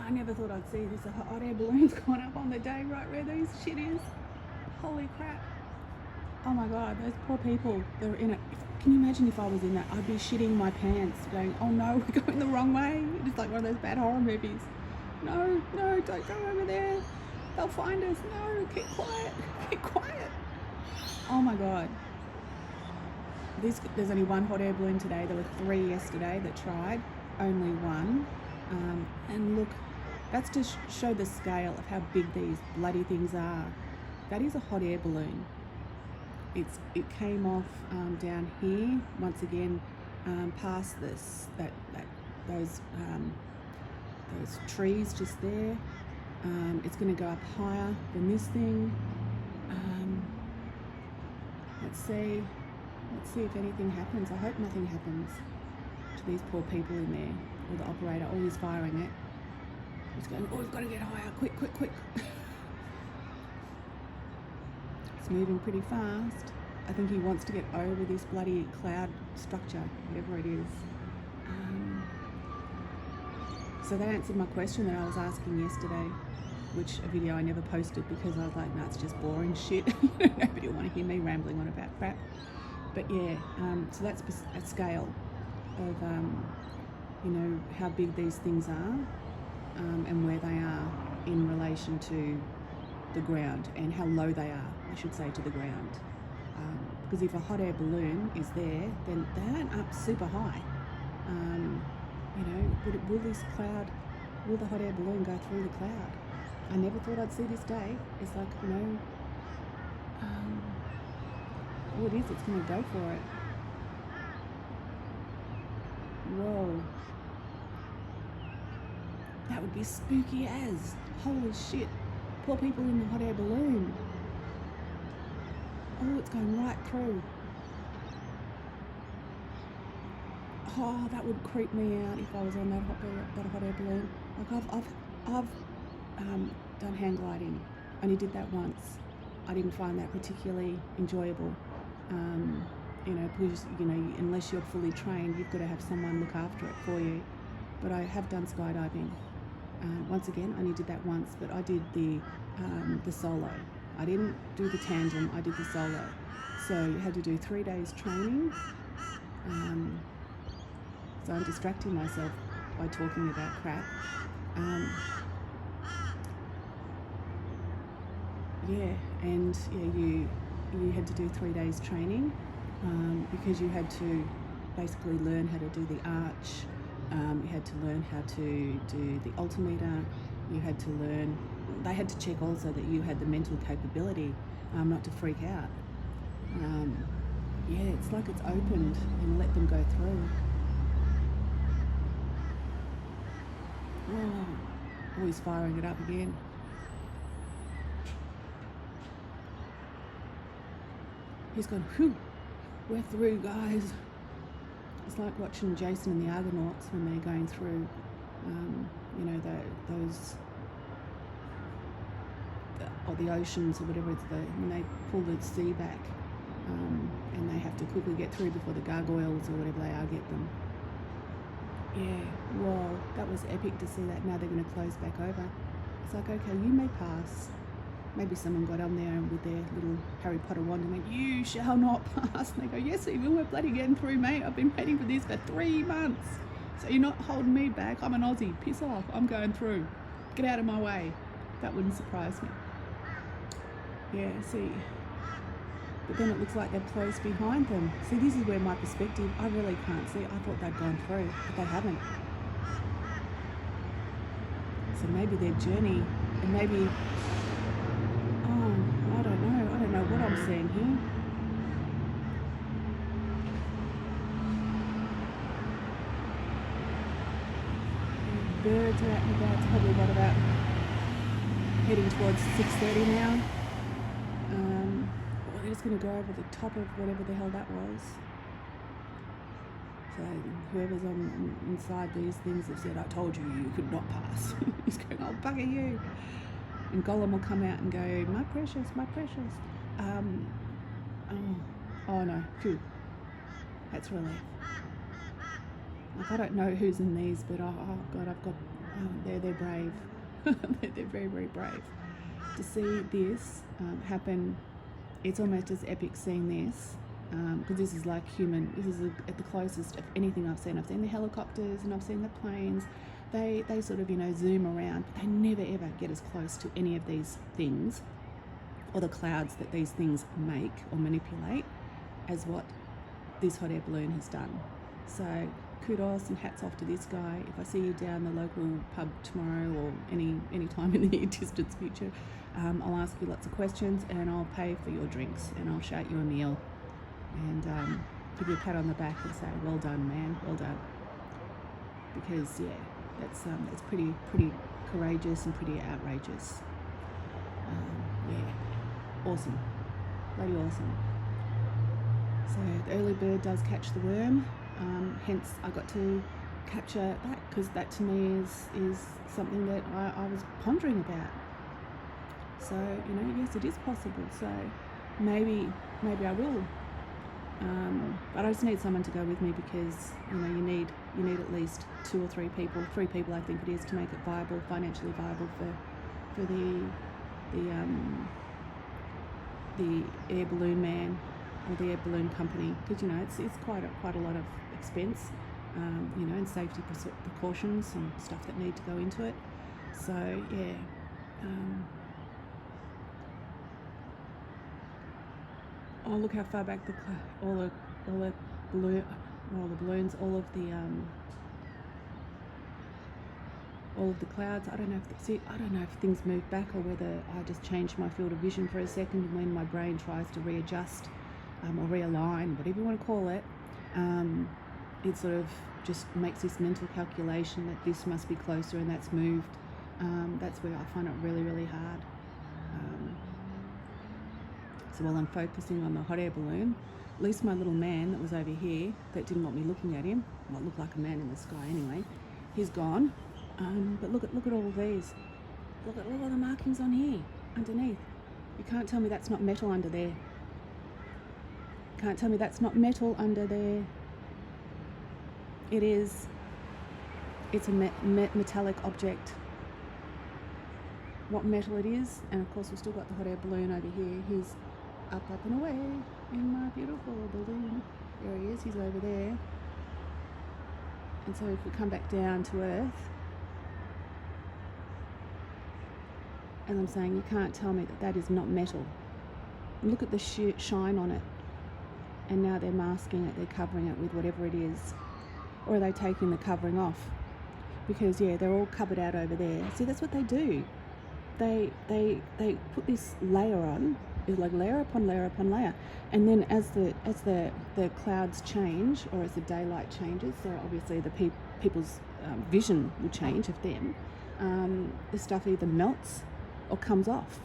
I never thought I'd see this. A hot air balloon's gone up on the day right where this shit is. Holy crap. Oh my god, those poor people that are in it. Can you imagine if I was in that? I'd be shitting my pants going, oh no, we're going the wrong way. It's like one of those bad horror movies. No, no, don't go over there. They'll find us. No, keep quiet. Keep quiet. Oh my god. There's only one hot air balloon today. There were 3 yesterday that tried. Only one. And look, that's to show the scale of how big these bloody things are. That is a hot air balloon. It came off down here once again, past those trees just there. It's going to go up higher than this thing. Let's see if anything happens. I hope nothing happens to these poor people in there, or the operator. Oh, he's firing it. He's going, oh, we've got to get higher, quick, quick, quick. It's moving pretty fast. I think he wants to get over this bloody cloud structure, whatever it is. So that answered my question that I was asking yesterday, which a video I never posted because I was like, no, it's just boring shit. Nobody will want to hear me rambling on about crap. But yeah, so that's a scale of, you know, how big these things are and where they are in relation to the ground, and how low they are, I should say, to the ground. Because if a hot air balloon is there, then they aren't up super high. You know, will the hot air balloon go through the cloud? I never thought I'd see this day. It's like, you know, oh, it is, it's going to go for it. Whoa. That would be spooky as. Holy shit. Poor people in the hot air balloon. Oh, it's going right through. Oh, that would creep me out if I was on that hot air balloon. Like I've done hang gliding. Only did that once. I didn't find that particularly enjoyable. You know, because you know, unless you're fully trained, you've got to have someone look after it for you. But I have done skydiving. Once again, I only did that once, but I did the solo. I didn't do the tandem, I did the solo. So you had to do 3 days training. So I'm distracting myself by talking about crap. Yeah, and yeah, you had to do 3 days training because you had to basically learn how to do the arch. You had to learn how to do the altimeter. You had to learn, they had to check also that you had the mental capability not to freak out. Yeah, it's like it's opened and let them go through. Oh, he's firing it up again. He's gone, whew, we're through, guys. It's like watching Jason and the Argonauts when they're going through, you know, the oceans or whatever it's when they pull the sea back, and they have to quickly get through before the gargoyles or whatever they are get them. Yeah, whoa, that was epic to see that. Now they're going to close back over. It's like, okay, you may pass. Maybe someone got on there with their little Harry Potter wand and went, you shall not pass. And they go, yes, we will, we're bloody getting through, mate. I've been waiting for this for 3 months. So you're not holding me back. I'm an Aussie. Piss off. I'm going through. Get out of my way. That wouldn't surprise me. Yeah, see. But then it looks like they've closed behind them. See, this is where my perspective, I really can't see. I thought they'd gone through, but they haven't. So maybe their journey, and maybe, I don't know what I'm seeing here. Birds are out and about. It's probably about heading towards 6:30 now. They're just going to go over the top of whatever the hell that was. So whoever's inside these things have said, I told you, you could not pass. He's going, oh, bugger you. And Gollum will come out and go, my precious, my precious. Oh no, phew. That's relief. Like, I don't know who's in these, but oh God, I've got They're brave. They're very, very brave. To see this happen, it's almost as epic seeing this, because this is like human. This is at the closest of anything I've seen. I've seen the helicopters and I've seen the planes. They sort of, zoom around, but they never ever get as close to any of these things or the clouds that these things make or manipulate as what this hot air balloon has done. So kudos and hats off to this guy. If I see you down the local pub tomorrow or any time in the near distance future, I'll ask you lots of questions and I'll pay for your drinks and I'll shout you a meal and give you a pat on the back and say, well done, man, well done. Because that's pretty courageous and pretty outrageous. Awesome, bloody awesome. So the early bird does catch the worm. Hence I got to capture that, because that to me is something that I was pondering about. So yes, it is possible. So maybe I will. But I just need someone to go with me, because you need at least 2 or 3 people. 3 people I think it is, to make it viable, financially viable for the air balloon man or the air balloon company, because it's quite a lot of expense, and safety precautions and stuff that need to go into it. So oh, look how far back all the balloons, all of the clouds. I don't know if things move back or whether I just changed my field of vision for a second when my brain tries to readjust or realign, whatever you want to call it. It sort of just makes this mental calculation that this must be closer and that's moved. That's where I find it really, really hard. So while I'm focusing on the hot air balloon, at least my little man that was over here, that didn't want me looking at him, well, looked like a man in the sky anyway, he's gone. But look at all of these. Look at all the markings on here, underneath. You can't tell me that's not metal under there. Can't tell me that's not metal under there. It is. It's a metallic object. What metal it is, and of course we've still got the hot air balloon over here. He's up and away in my beautiful balloon. There he is, he's over there. And so if we come back down to earth, and I'm saying you can't tell me that is not metal. Look at the shine on it. And now they're masking it, they're covering it with whatever it is. Or are they taking the covering off? Because they're all covered out over there. See, that's what they do. They put this layer on. It's like layer upon layer upon layer. And then as the clouds change, or as the daylight changes, so obviously the people's vision will change of them, the stuff either melts or comes off,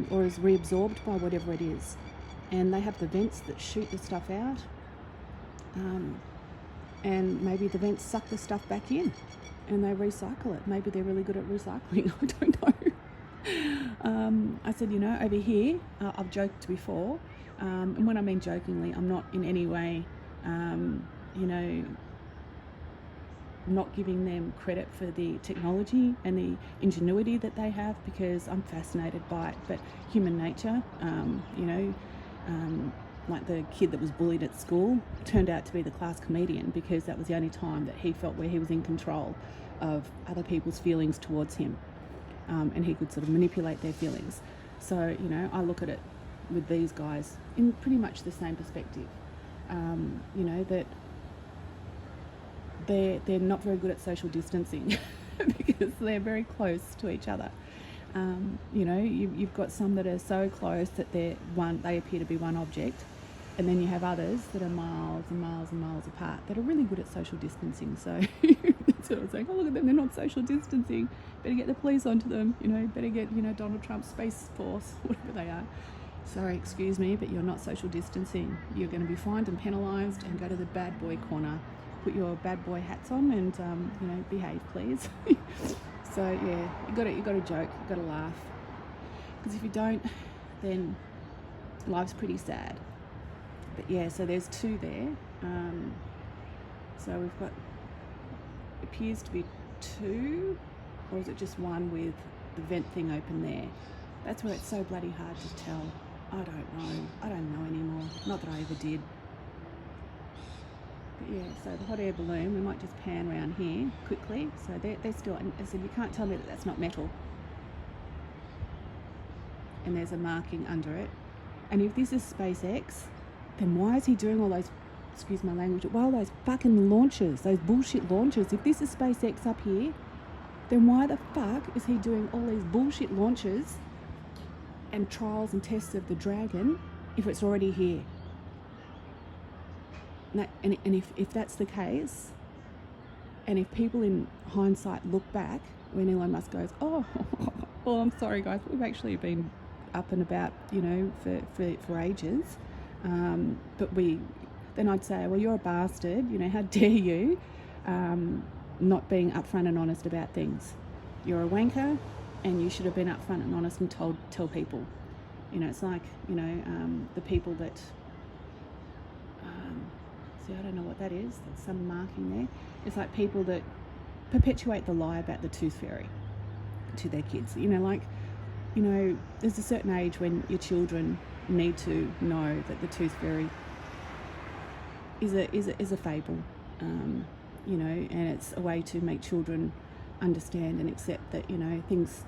or is reabsorbed by whatever it is. And they have the vents that shoot the stuff out, and maybe the vents suck the stuff back in and they recycle it. Maybe they're really good at recycling. I don't know. I said, over here, I've joked before, and when I mean jokingly, I'm not in any way, not giving them credit for the technology and the ingenuity that they have, because I'm fascinated by it. But human nature, like the kid that was bullied at school turned out to be the class comedian, because that was the only time that he felt where he was in control of other people's feelings towards him, and he could sort of manipulate their feelings. So I look at it with these guys in pretty much the same perspective, that they're not very good at social distancing because they're very close to each other. You've got some that are so close that they appear to be one object, and then you have others that are miles and miles and miles apart that are really good at social distancing. So that's what I was saying. Oh, look at them, they're not social distancing. Better get the police onto them. Better get Donald Trump's Space Force, whatever they are. Sorry, excuse me, but you're not social distancing. You're going to be fined and penalised and go to the bad boy corner. Put your bad boy hats on and behave, please. So you got to joke, you got to laugh, because if you don't, then life's pretty sad. But so there's 2 there. So we've got, appears to be two, or is it just one with the vent thing open there? That's where it's so bloody hard to tell. I don't know. I don't know anymore. Not that I ever did. But yeah, so the hot air balloon, we might just pan around here quickly. So they're still, and I said, you can't tell me that that's not metal. And there's a marking under it. And if this is SpaceX, then why is he doing all those, excuse my language, all those fucking launches, those bullshit launches? If this is SpaceX up here, then why the fuck is he doing all these bullshit launches and trials and tests of the Dragon if it's already here? And if that's the case, and if people in hindsight look back when Elon Musk goes, oh, well, I'm sorry guys, we've actually been up and about, you know, for ages, but then I'd say, well, you're a bastard, you know, how dare you, not being upfront and honest about things. You're a wanker, and you should have been upfront and honest and tell people. You know, it's like, you know, the people that, see, I don't know what that is. There's some marking there. It's like people that perpetuate the lie about the tooth fairy to their kids. You know, like, you know, there's a certain age when your children need to know that the tooth fairy is a fable. You know, and it's a way to make children understand and accept that, you know, things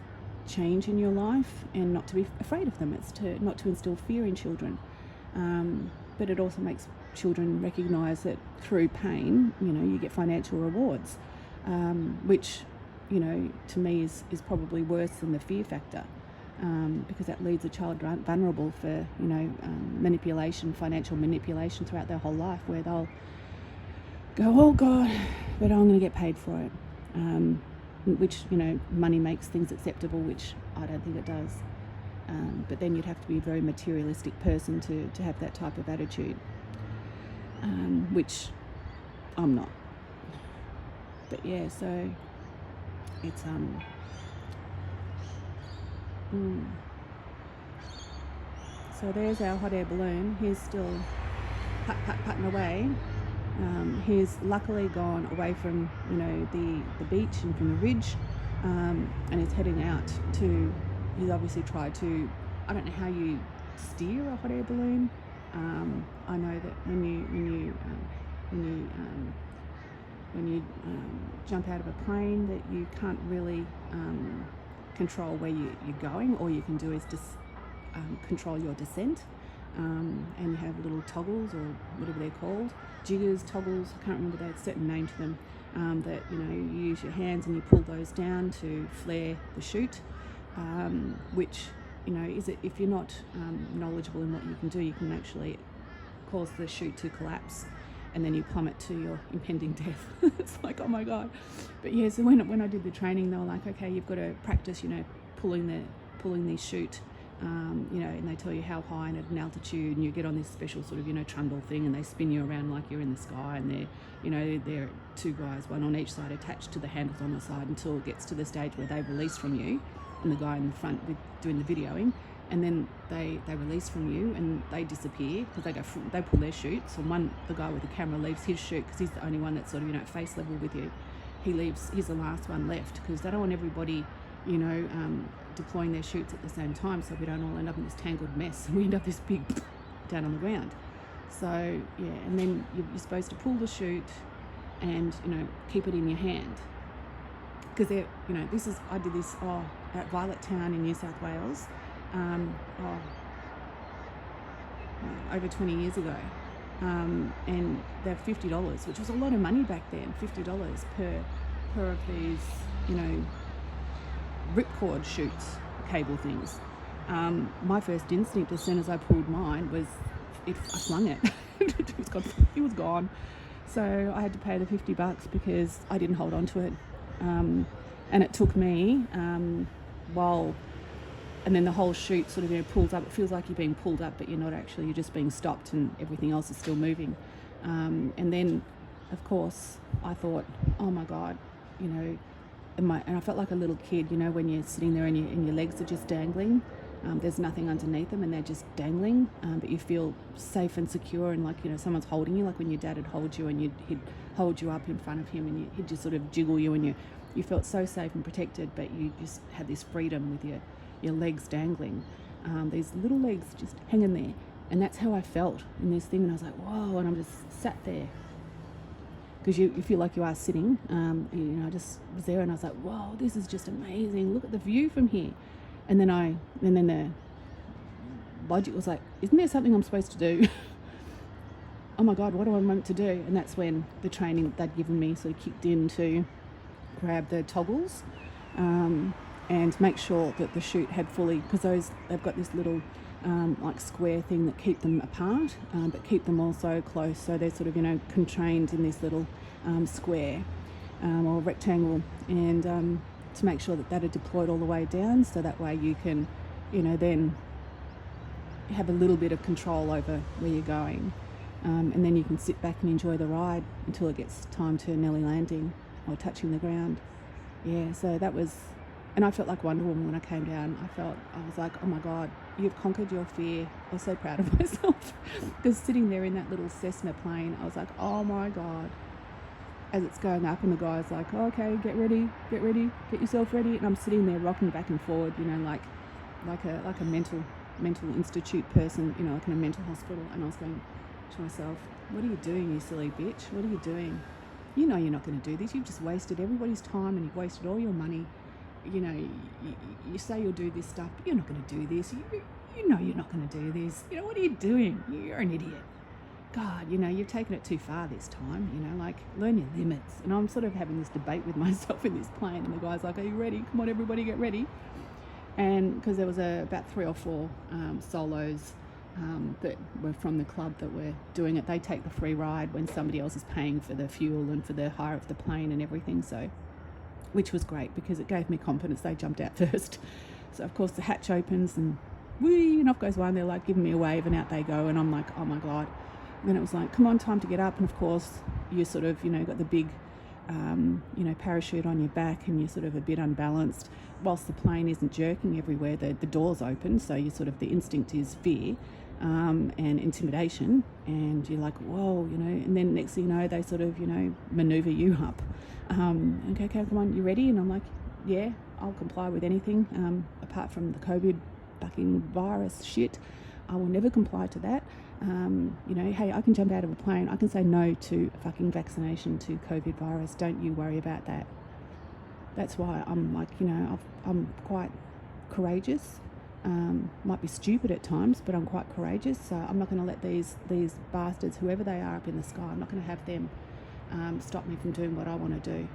change in your life, and not to be afraid of them. It's not to instill fear in children, but it also makes children recognise that through pain, you know, you get financial rewards, which, you know, to me is probably worse than the fear factor, because that leaves a child vulnerable for, you know, manipulation, financial manipulation throughout their whole life, where they'll go, oh God, but I'm going to get paid for it, which, you know, money makes things acceptable, which I don't think it does. But then you'd have to be a very materialistic person to have that type of attitude, which I'm not. But yeah, so it's so there's our hot air balloon. He's still putting away. He's luckily gone away from, you know, the beach and from the ridge, and he's heading out to. He's obviously tried to. I don't know how you steer a hot air balloon. I know that when you jump out of a plane, that you can't really control where you're going. All you can do is just control your descent, and you have little toggles, or whatever they're called, jiggers, toggles, I can't remember, there's a certain name to them, that, you know, you use your hands and you pull those down to flare the chute, which, you know, if you're not knowledgeable in what you can do, you can actually cause the chute to collapse, and then you plummet to your impending death. It's like, oh my God. But yeah, so when I did the training, they were like, okay, you've got to practice, you know, pulling the chute, you know, and they tell you how high and at an altitude, and you get on this special sort of, you know, trundle thing, and they spin you around like you're in the sky, and they're are two guys, one on each side, attached to the handles on the side, until it gets to the stage where they release from you, and the guy in the front doing the videoing, and then they release from you and they disappear, because they pull their chutes, and the guy with the camera leaves his chute, because he's the only one that's sort of, you know, face level with you. He's the last one left, because they don't want everybody, you know, deploying their chutes at the same time, so we don't all end up in this tangled mess, and we end up this big down on the ground. So yeah, and then you're supposed to pull the chute and, you know, keep it in your hand, because you know, I did this at Violet Town in New South Wales, over 20 years ago, and they're $50, which was a lot of money back then. $50 per of these, you know, ripcord chutes, cable things. My first instinct as soon as I pulled mine was I flung it. It was gone. So I had to pay the $50 because I didn't hold on to it, and it took me and then the whole chute sort of, you know, pulls up. It feels like you're being pulled up, but you're not actually. You're just being stopped, and everything else is still moving. And then, of course, I thought, oh my God, you know, and I felt like a little kid, you know, when you're sitting there and your legs are just dangling. There's nothing underneath them, and they're just dangling, but you feel safe and secure, and like, you know, someone's holding you, like when your dad would hold you, and he'd hold you up in front of him, and he'd just sort of jiggle you, and you felt so safe and protected, but you just had this freedom with your legs dangling, these little legs just hanging there. And that's how I felt in this thing. And I was like, whoa, and I'm just sat there. Because you feel like you are sitting. I just was there and I was like, whoa, this is just amazing. Look at the view from here. And then the logic was like, isn't there something I'm supposed to do? Oh my God, what do I want to do? And that's when the training they'd given me sort of kicked in to grab the toggles and make sure that the chute had fully, because they've got this little like square thing that keep them apart, but keep them also close, so they're sort of contained in this little square or rectangle, and to make sure that are deployed all the way down, so that way you can then have a little bit of control over where you're going, and then you can sit back and enjoy the ride until it gets time to Nelly landing or touching the ground. Yeah, so that was, and I felt like Wonder Woman when I came down. I was like, oh my God, you've conquered your fear. I was so proud of myself. Because sitting there in that little Cessna plane, I was like, oh my God. As it's going up and the guy's like, oh, okay, get ready, get yourself ready. And I'm sitting there rocking back and forward, like a mental institute person, like in a mental hospital. And I was going to myself, what are you doing, you silly bitch? What are you doing? You know you're not going to do this. You've just wasted everybody's time and you've wasted all your money. You say you'll do this stuff, but you're not going to do this. You know you're not going to do this. What are you doing? You're an idiot. God, you've taken it too far this time. Like, learn your limits. And I'm sort of having this debate with myself in this plane, and the guy's like, are you ready? Come on, everybody, get ready. And because there was about 3 or 4 solos that were from the club that were doing it. They take the free ride when somebody else is paying for the fuel and for the hire of the plane and everything. So, which was great because it gave me confidence. They jumped out first. So of course the hatch opens and whee, and off goes one. They're like giving me a wave and out they go. And I'm like, oh my God. And then it was like, come on, time to get up. And of course you sort of, got the big, parachute on your back and you're sort of a bit unbalanced. Whilst the plane isn't jerking everywhere, the doors open. So you sort of, the instinct is fear and intimidation. And you're like, whoa, and then next thing you know, they sort of, maneuver you up. Okay, come on, you ready? And I'm like, yeah, I'll comply with anything apart from the COVID fucking virus shit. I will never comply to that. Hey, I can jump out of a plane. I can say no to a fucking vaccination to COVID virus. Don't you worry about that. That's why I'm like, I'm quite courageous. Might be stupid at times, but I'm quite courageous. So I'm not going to let these bastards, whoever they are up in the sky, I'm not going to have them stop me from doing what I want to do.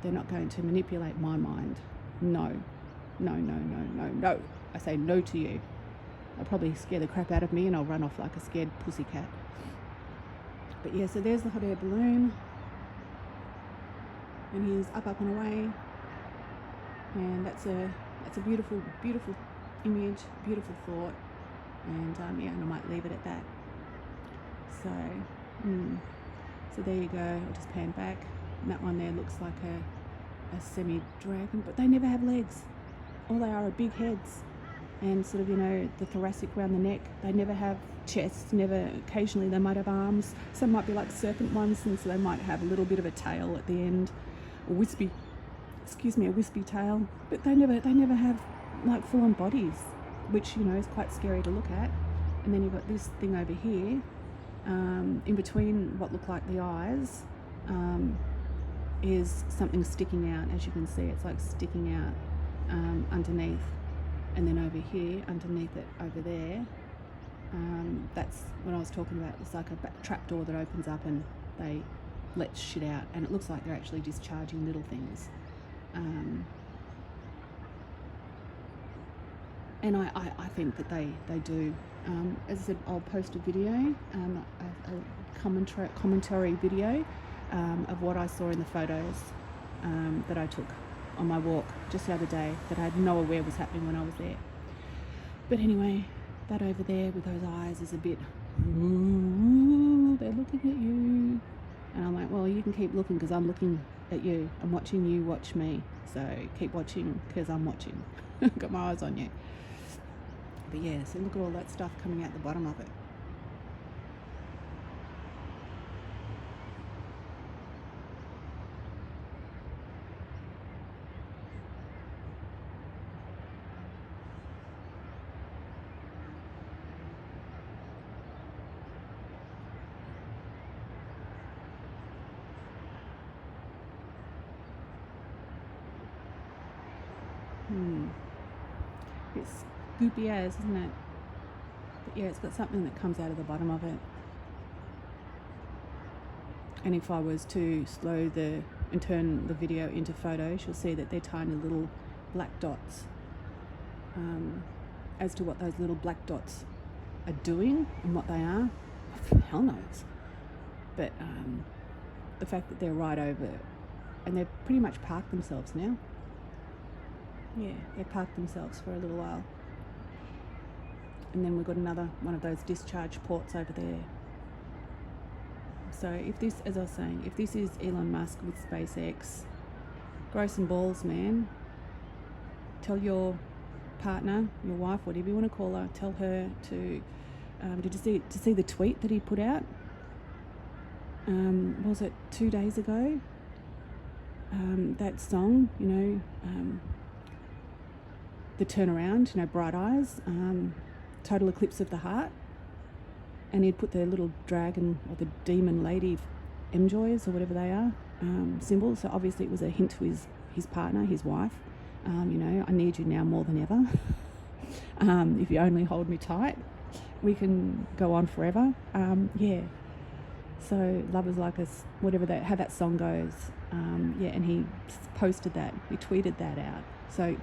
They're not going to manipulate my mind. No. I say no to you. They'll probably scare the crap out of me and I'll run off like a scared pussycat. But yeah, so there's the hot air balloon. And he's up and away. And that's a beautiful, beautiful image, beautiful thought. And and I might leave it at that. So there you go. I'll just pan back. And that one there looks like a semi-dragon, but they never have legs. All they are big heads. And sort of, the thoracic around the neck. They never have chests, occasionally they might have arms. Some might be like serpent ones, and so they might have a little bit of a tail at the end. A wispy tail. But they never have like full-on bodies, which, is quite scary to look at. And then you've got this thing over here, in between what look like the eyes, is something sticking out. As you can see, it's like sticking out underneath. And then over here, underneath it, over there, that's what I was talking about. It's like a trap door that opens up and they let shit out. And it looks like they're actually discharging little things. And I think that they do. As I said, I'll post a video, a commentary video of what I saw in the photos that I took on my walk just the other day that I had no aware was happening when I was there. But anyway, that over there with those eyes is a bit, ooh, they're looking at you. And I'm like, well, you can keep looking because I'm looking at you. I'm watching you watch me. So keep watching because I'm watching. Got my eyes on you. But yeah, so look at all that stuff coming out the bottom of it. It's goopy as, isn't it? But yeah, it's got something that comes out of the bottom of it. And if I was to slow and turn the video into photos, you'll see that they're tiny little black dots. As to what those little black dots are doing and what they are, hell knows. But the fact that they're right over, and they've pretty much parked themselves now. Yeah, they parked themselves for a little while. And then we've got another one of those discharge ports over there. So if this, as I was saying, if this is Elon Musk with SpaceX, grow some balls, man. Tell your partner, your wife, whatever you want to call her, tell her to, did you see the tweet that he put out? Was it 2 days ago? That song, the turnaround, Bright Eyes, Total Eclipse of the Heart. And he'd put the little dragon or the demon lady M-joys or whatever they are, symbols. So obviously it was a hint to his partner, his wife. I need you now more than ever. If you only hold me tight, we can go on forever. Yeah. So love is like us, whatever how that song goes. And he posted that. He tweeted that out. So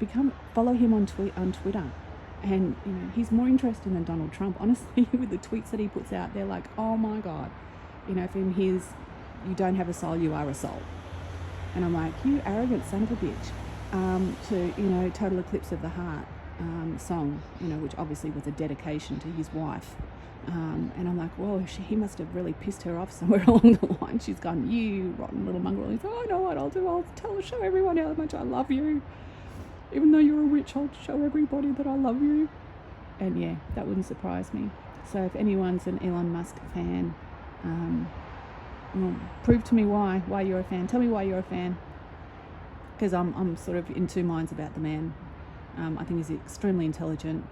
follow him on Twitter. And, he's more interesting than Donald Trump, honestly, with the tweets that he puts out. They're like, oh my God. From his, you don't have a soul, you are a soul. And I'm like, you arrogant son of a bitch. To, Total Eclipse of the Heart song, which obviously was a dedication to his wife. And I'm like, whoa, he must have really pissed her off somewhere along the line. She's gone, you rotten little mongrel. He's like, oh, I know what I'll do. I'll show everyone how much I love you. Even though you're a witch, I'll show everybody that I love you. And yeah, that wouldn't surprise me. So if anyone's an Elon Musk fan, prove to me why you're a fan. Tell me why you're a fan. Because I'm sort of in two minds about the man. I think he's extremely intelligent,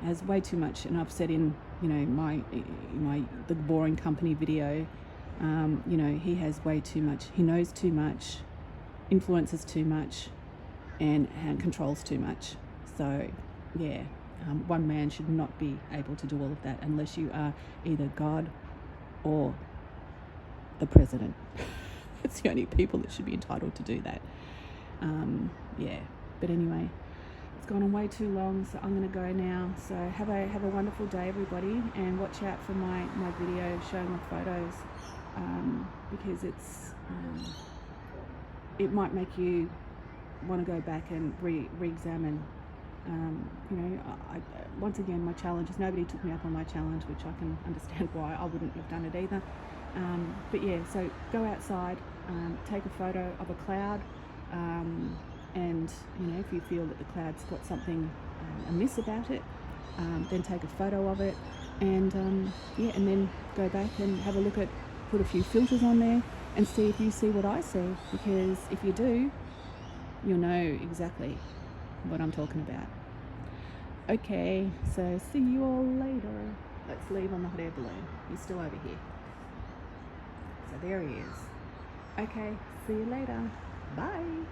has way too much, and I've said in the Boring Company video, he has way too much. He knows too much, influences too much, and controls too much. So yeah, one man should not be able to do all of that unless you are either God or the president. It's the only people that should be entitled to do that. But anyway, it's gone on way too long, so I'm going to go now. So have a wonderful day, everybody, and watch out for my video showing my photos, because it might make you want to go back and re-examine. Once again, my challenge is nobody took me up on my challenge, which I can understand why I wouldn't have done it either. But yeah, so go outside, take a photo of a cloud, and if you feel that the cloud's got something amiss about it, then take a photo of it, and and then go back and have a look at, put a few filters on there and see if you see what I see, because if you do, you'll know exactly what I'm talking about. Okay, so see you all later. Let's leave on the hot air balloon. He's still over here. So there he is. Okay, see you later. Bye.